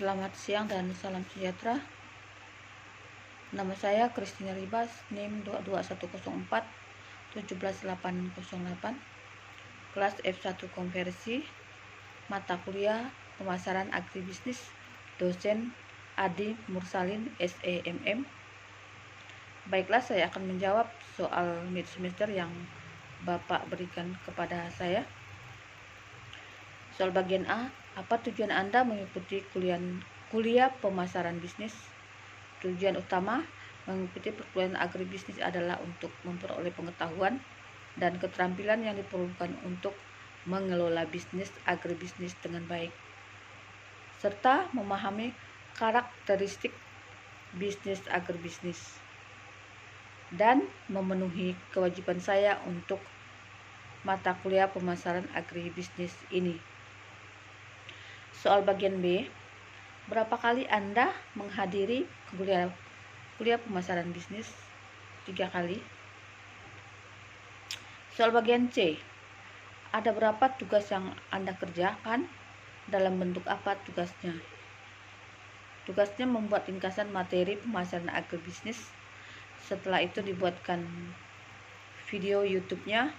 Selamat siang dan salam sejahtera. Nama saya Christina Ribas, NIM 22104 17808, kelas F1 konversi, mata kuliah pemasaran agribisnis, dosen Adi Mursalin SEMM. Baiklah, saya akan menjawab soal mid semester yang Bapak berikan kepada saya. Soal bagian A, apa tujuan Anda mengikuti kuliah pemasaran bisnis? Tujuan utama mengikuti perkuliahan agribisnis adalah untuk memperoleh pengetahuan dan keterampilan yang diperlukan untuk mengelola bisnis agribisnis dengan baik, serta memahami karakteristik bisnis agribisnis, dan memenuhi kewajiban saya untuk mata kuliah pemasaran agribisnis ini. Soal bagian B, berapa kali Anda menghadiri kuliah pemasaran bisnis? 3 kali. Soal bagian C, ada berapa tugas yang Anda kerjakan? Dalam bentuk apa tugasnya? Tugasnya membuat ringkasan materi pemasaran agribisnis. Setelah itu dibuatkan video YouTube-nya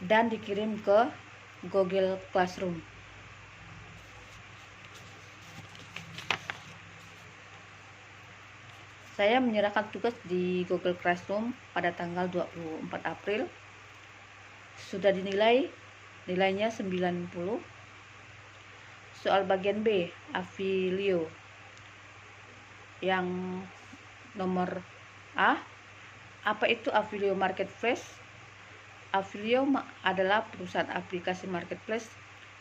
dan dikirim ke Google Classroom. Saya menyerahkan tugas di Google Classroom pada tanggal 24 April. Sudah dinilai, nilainya 90. Soal bagian B, Affilio. Yang nomor A, apa itu Affilio Marketplace? Affilio adalah perusahaan aplikasi marketplace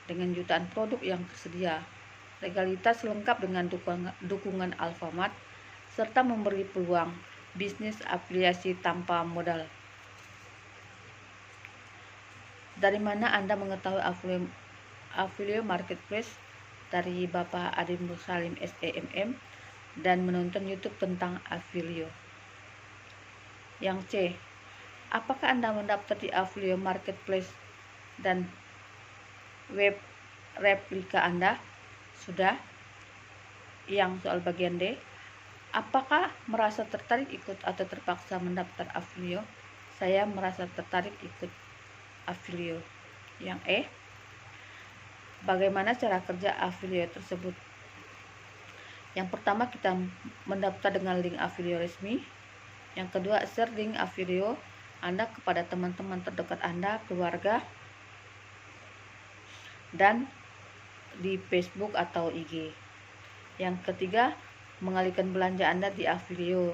dengan jutaan produk yang tersedia, legalitas lengkap dengan dukungan Alfamart, serta memberi peluang bisnis afiliasi tanpa modal. Dari mana Anda mengetahui Affilio Marketplace? Dari Bapak Adi Mursalin SEMM dan menonton YouTube tentang Affilio. Yang C, apakah Anda mendaftar di Affilio Marketplace dan web replika Anda? Sudah. Yang soal bagian D, apakah merasa tertarik ikut atau terpaksa mendaftar Affilio? Saya merasa tertarik ikut Affilio. Yang E, bagaimana cara kerja Affilio tersebut? Yang pertama, kita mendaftar dengan link Affilio resmi. Yang kedua, share link Affilio Anda kepada teman-teman terdekat Anda, keluarga, dan di Facebook atau IG. Yang ketiga, mengalihkan belanja Anda di Affilio.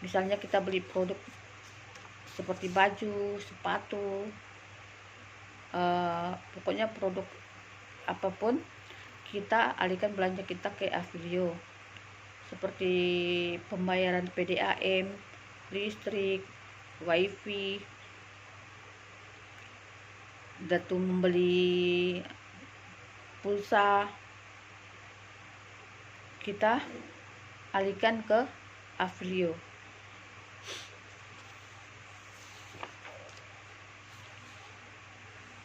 Misalnya kita beli produk seperti baju, sepatu, pokoknya produk apapun, kita alihkan belanja kita ke Affilio. Seperti pembayaran PDAM, listrik, wifi, datu membeli pulsa, kita alihkan ke Affilio.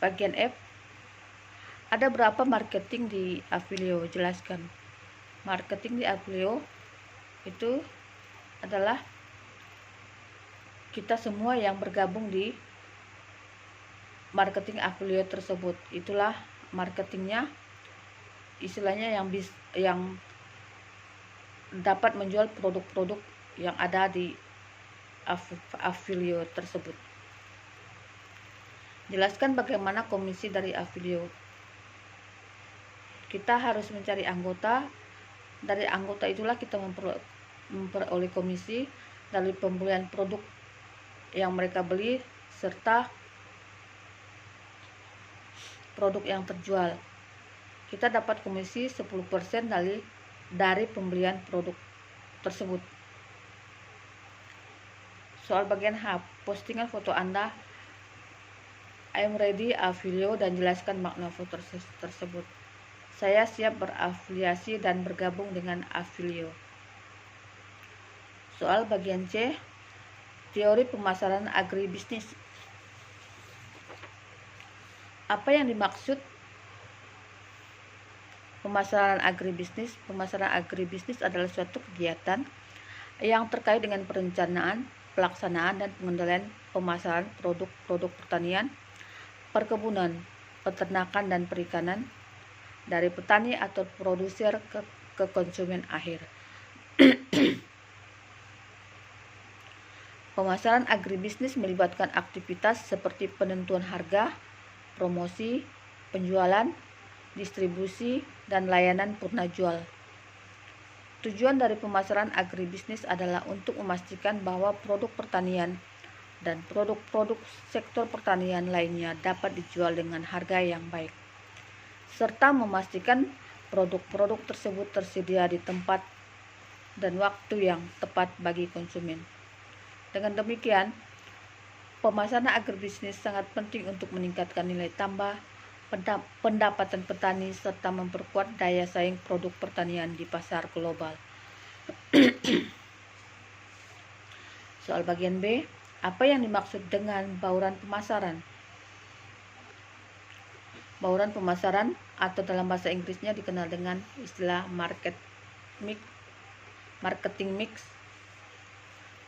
Bagian F, ada berapa marketing di Affilio? Jelaskan. Marketing di Affilio itu adalah kita semua yang bergabung di marketing Affilio tersebut. Itulah marketingnya, istilahnya yang dapat menjual produk-produk yang ada di Affilio tersebut. Jelaskan bagaimana komisi dari Affilio. Kita harus mencari anggota. Dari anggota itulah kita memperoleh komisi dari pembelian produk yang mereka beli serta produk yang terjual. Kita dapat komisi 10% dari pembelian produk tersebut. Soal bagian H, postingan foto Anda. I'm ready Affilio dan jelaskan makna foto tersebut. Saya siap berafiliasi dan bergabung dengan Affilio. Soal bagian C, teori pemasaran agribisnis. Apa yang dimaksud Pemasaran agribisnis. Pemasaran agribisnis adalah suatu kegiatan yang terkait dengan perencanaan, pelaksanaan, dan pengendalian pemasaran produk-produk pertanian, perkebunan, peternakan, dan perikanan dari petani atau produser ke konsumen akhir. Pemasaran agribisnis melibatkan aktivitas seperti penentuan harga, promosi, penjualan, distribusi, dan layanan purna jual. Tujuan dari pemasaran agribisnis adalah untuk memastikan bahwa produk pertanian dan produk-produk sektor pertanian lainnya dapat dijual dengan harga yang baik, serta memastikan produk-produk tersebut tersedia di tempat dan waktu yang tepat bagi konsumen. Dengan demikian, pemasaran agribisnis sangat penting untuk meningkatkan nilai tambah, pendapatan petani, serta memperkuat daya saing produk pertanian di pasar global. Soal bagian B, apa yang dimaksud dengan bauran pemasaran? Bauran pemasaran atau dalam bahasa Inggrisnya dikenal dengan istilah marketing mix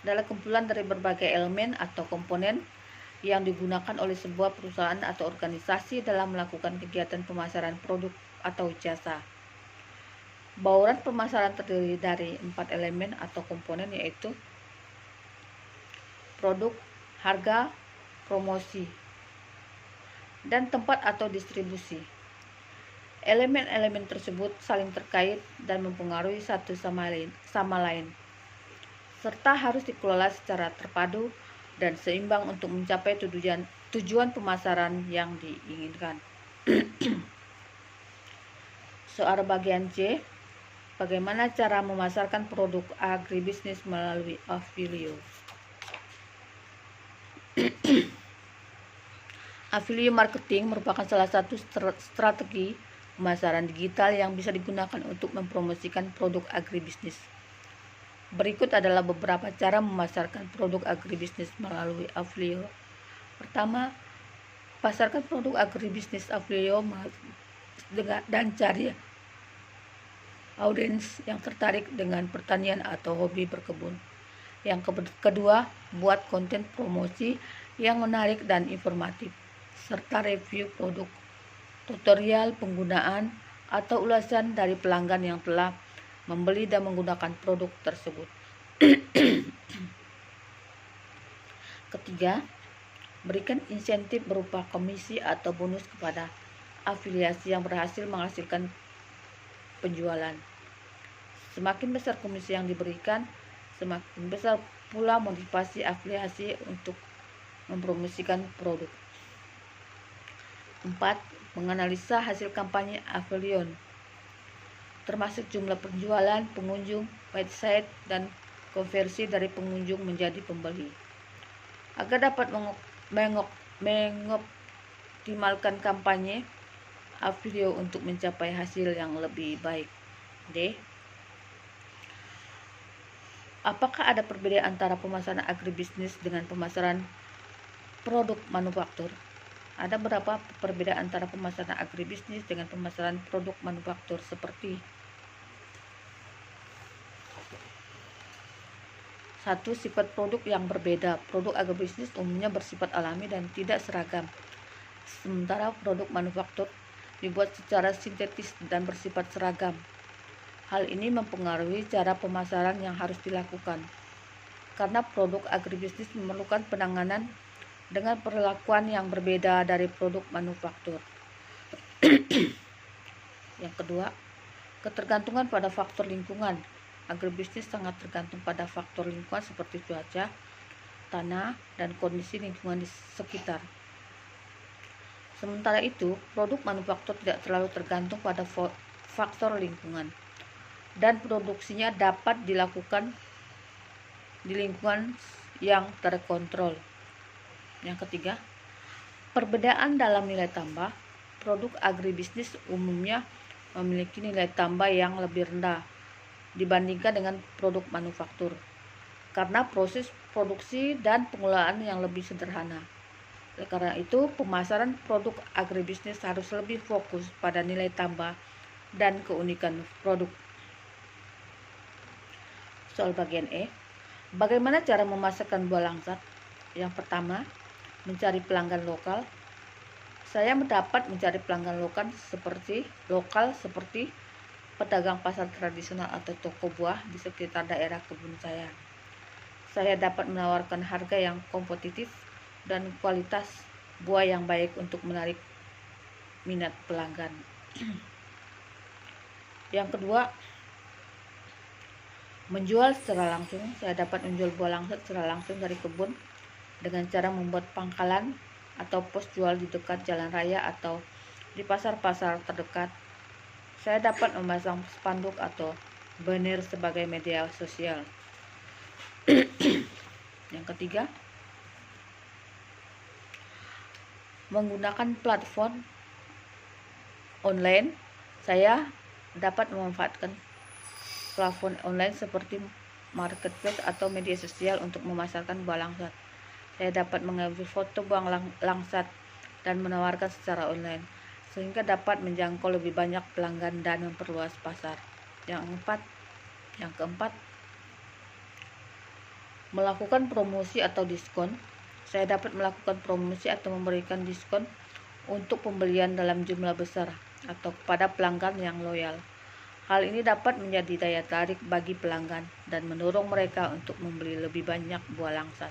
adalah kumpulan dari berbagai elemen atau komponen yang digunakan oleh sebuah perusahaan atau organisasi dalam melakukan kegiatan pemasaran produk atau jasa. Bauran pemasaran terdiri dari 4 elemen atau komponen, yaitu produk, harga, promosi, dan tempat atau distribusi. Elemen-elemen tersebut saling terkait dan mempengaruhi satu sama lain, serta harus dikelola secara terpadu dan seimbang untuk mencapai tujuan pemasaran yang diinginkan. Soal bagian C, bagaimana cara memasarkan produk agribisnis melalui Affiliate? Affiliate marketing merupakan salah satu strategi pemasaran digital yang bisa digunakan untuk mempromosikan produk agribisnis. Berikut adalah beberapa cara memasarkan produk agribisnis melalui Affiliate. Pertama, pasarkan produk agribisnis Affiliate dan cari audiens yang tertarik dengan pertanian atau hobi berkebun. Yang kedua, buat konten promosi yang menarik dan informatif, serta review produk, tutorial penggunaan, atau ulasan dari pelanggan yang telah membeli dan menggunakan produk tersebut. Ketiga, berikan insentif berupa komisi atau bonus kepada afiliasi yang berhasil menghasilkan penjualan. Semakin besar komisi yang diberikan, semakin besar pula motivasi afiliasi untuk mempromosikan produk. 4. Menganalisa hasil kampanye affiliate, termasuk jumlah penjualan, pengunjung, website, dan konversi dari pengunjung menjadi pembeli, agar dapat mengoptimalkan kampanye affiliate untuk mencapai hasil yang lebih baik. D. Apakah ada perbedaan antara pemasaran agribisnis dengan pemasaran produk manufaktur? Ada beberapa perbedaan antara pemasaran agribisnis dengan pemasaran produk manufaktur, seperti 1. Sifat produk yang berbeda. Produk agribisnis umumnya bersifat alami dan tidak seragam, sementara produk manufaktur dibuat secara sintetis dan bersifat seragam. Hal ini mempengaruhi cara pemasaran yang harus dilakukan, karena produk agribisnis memerlukan penanganan dengan perlakuan yang berbeda dari produk manufaktur. Yang kedua, ketergantungan pada faktor lingkungan. Agribisnis sangat tergantung pada faktor lingkungan seperti cuaca, tanah, dan kondisi lingkungan di sekitar. Sementara itu, produk manufaktur tidak terlalu tergantung pada faktor lingkungan, dan produksinya dapat dilakukan di lingkungan yang terkontrol. Yang ketiga, perbedaan dalam nilai tambah. Produk agribisnis umumnya memiliki nilai tambah yang lebih rendah dibandingkan dengan produk manufaktur, karena proses produksi dan pengelolaan yang lebih sederhana. Karena itu, pemasaran produk agribisnis harus lebih fokus pada nilai tambah dan keunikan produk. Soal bagian E, bagaimana cara memasarkan buah langsat? Yang pertama, mencari pelanggan lokal. Saya mendapat mencari pelanggan lokal seperti pedagang pasar tradisional atau toko buah di sekitar daerah kebun saya. Saya dapat menawarkan harga yang kompetitif dan kualitas buah yang baik untuk menarik minat pelanggan. Yang kedua, menjual secara langsung. Saya dapat menjual buah langsat secara langsung dari kebun dengan cara membuat pangkalan atau pos jual di dekat jalan raya atau di pasar-pasar terdekat. Saya dapat memasang spanduk atau banner sebagai media sosial. Yang ketiga, menggunakan platform online. Saya dapat memanfaatkan platform online seperti marketplace atau media sosial untuk memasarkan buah langsat. Saya dapat mengambil foto buah langsat dan menawarkan secara online, sehingga dapat menjangkau lebih banyak pelanggan dan memperluas pasar. Yang keempat, melakukan promosi atau diskon. Saya dapat melakukan promosi atau memberikan diskon untuk pembelian dalam jumlah besar atau kepada pelanggan yang loyal. Hal ini dapat menjadi daya tarik bagi pelanggan dan mendorong mereka untuk membeli lebih banyak buah langsat.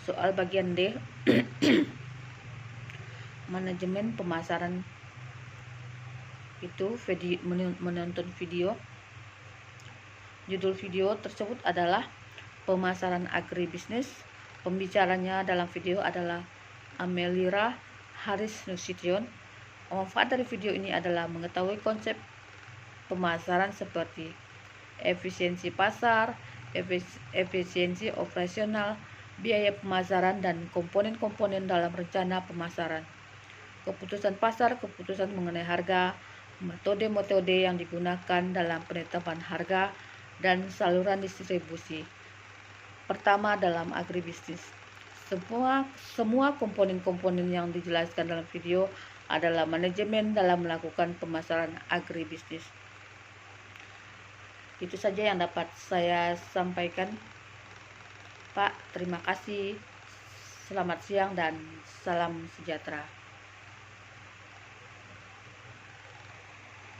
Soal bagian D, manajemen pemasaran itu menonton video. Judul video tersebut adalah pemasaran agribisnis. Pembicaranya dalam video adalah Amelira Haris Nusution. Manfaat dari video ini adalah mengetahui konsep pemasaran seperti efisiensi pasar, efisiensi operasional, biaya pemasaran, dan komponen-komponen dalam rencana pemasaran. Keputusan pasar, keputusan mengenai harga, metode-metode yang digunakan dalam penetapan harga, dan saluran distribusi. Pertama, dalam agribisnis. Semua komponen-komponen yang dijelaskan dalam video adalah manajemen dalam melakukan pemasaran agribisnis. Itu saja yang dapat saya sampaikan, Pak. Terima kasih. Selamat siang dan salam sejahtera.